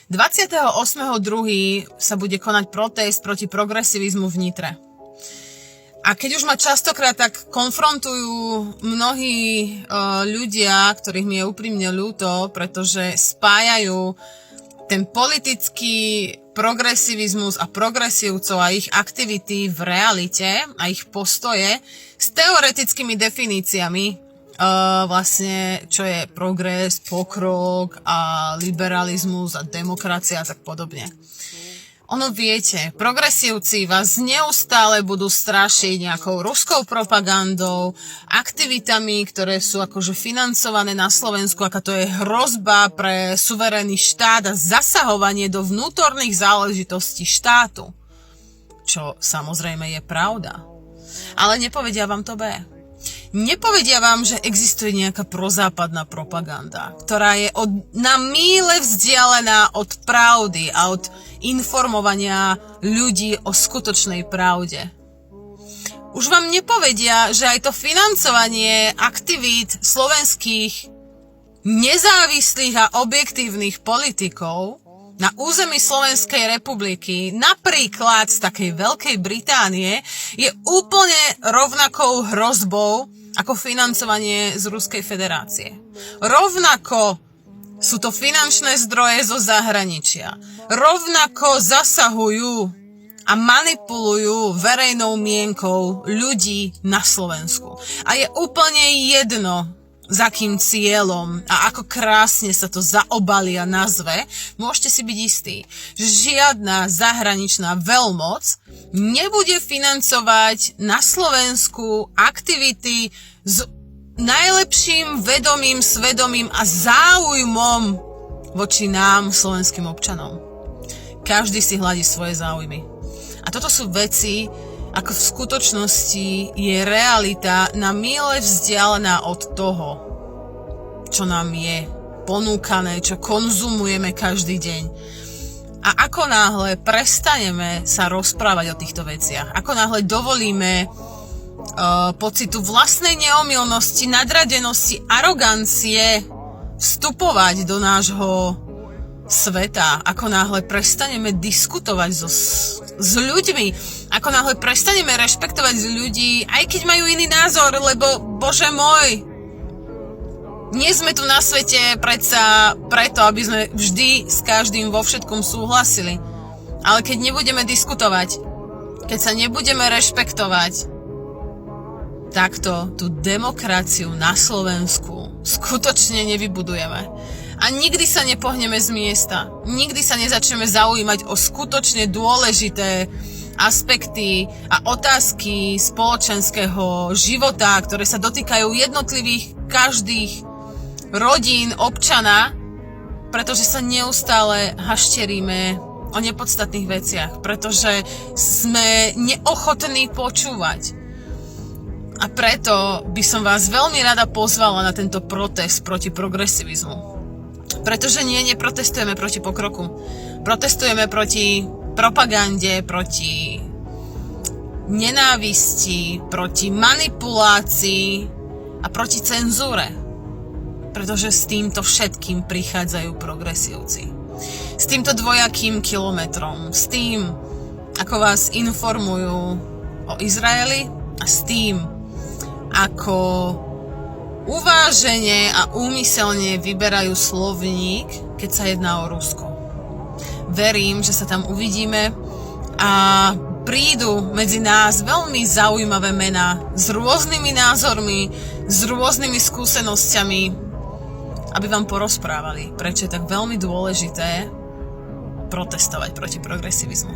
28.2. sa bude konať protest proti progresivizmu v Nitre. A keď už ma častokrát tak konfrontujú mnohí ľudia, ktorých mi je úprimne ľúto, pretože spájajú ten politický progresivizmus a progresívcov a ich aktivity v realite a ich postoje s teoretickými definíciami, vlastne čo je progres, pokrok a liberalizmus a demokracia a tak podobne. Ono viete, progresívci vás neustále budú strašiť nejakou ruskou propagandou, aktivitami, ktoré sú akože financované na Slovensku, aká to je hrozba pre suverénny štát a zasahovanie do vnútorných záležitostí štátu. Čo samozrejme je pravda. Ale nepovedia vám to B. Nepovedia vám, že existuje nejaká prozápadná propaganda, ktorá je na míle vzdialená od pravdy a od informovania ľudí o skutočnej pravde. Už vám nepovedia, že aj to financovanie aktivít slovenských nezávislých a objektívnych politikov na území Slovenskej republiky, napríklad z takej Veľkej Británie, je úplne rovnakou hrozbou ako financovanie z Ruskej federácie. Rovnako sú to finančné zdroje zo zahraničia. Rovnako zasahujú a manipulujú verejnou mienkou ľudí na Slovensku. A je úplne jedno, za akým cieľom a ako krásne sa to zaobalí a nazve, môžete si byť istí, že žiadna zahraničná veľmoc nebude financovať na Slovensku aktivity s najlepším vedomím, svedomím a záujmom voči nám, slovenským občanom. Každý si hľadí svoje záujmy. A toto sú veci, ako v skutočnosti je realita na míle vzdialená od toho, čo nám je ponúkané, čo konzumujeme každý deň. A ako náhle prestaneme sa rozprávať o týchto veciach, ako náhle dovolíme pocitu vlastnej neomylnosti, nadradenosti, arogancie vstupovať do nášho sveta, ako náhle prestaneme diskutovať s ľuďmi, ako náhle prestaneme rešpektovať ľudí, aj keď majú iný názor, lebo, Bože môj, nie sme tu na svete predsa preto, aby sme vždy s každým vo všetkom súhlasili. Ale keď nebudeme diskutovať, keď sa nebudeme rešpektovať, takto tú demokraciu na Slovensku skutočne nevybudujeme. A nikdy sa nepohneme z miesta. Nikdy sa nezačneme zaujímať o skutočne dôležité aspekty a otázky spoločenského života, ktoré sa dotýkajú jednotlivých, každých rodín, občana, pretože sa neustále hašteríme o nepodstatných veciach, pretože sme neochotní počúvať. A preto by som vás veľmi rada pozvala na tento protest proti progresivizmu. Pretože neprotestujeme proti pokroku. Protestujeme proti propagande, proti nenávisti, proti manipulácii a proti cenzúre. Pretože s týmto všetkým prichádzajú progresívci. S týmto dvojakým kilometrom, s tým, ako vás informujú o Izraeli a s tým, ako uvážene a úmyselne vyberajú slovník, keď sa jedná o Rusko. Verím, že sa tam uvidíme a prídu medzi nás veľmi zaujímavé mená s rôznymi názormi, s rôznymi skúsenosťami, aby vám porozprávali, prečo je tak veľmi dôležité protestovať proti progresivizmu.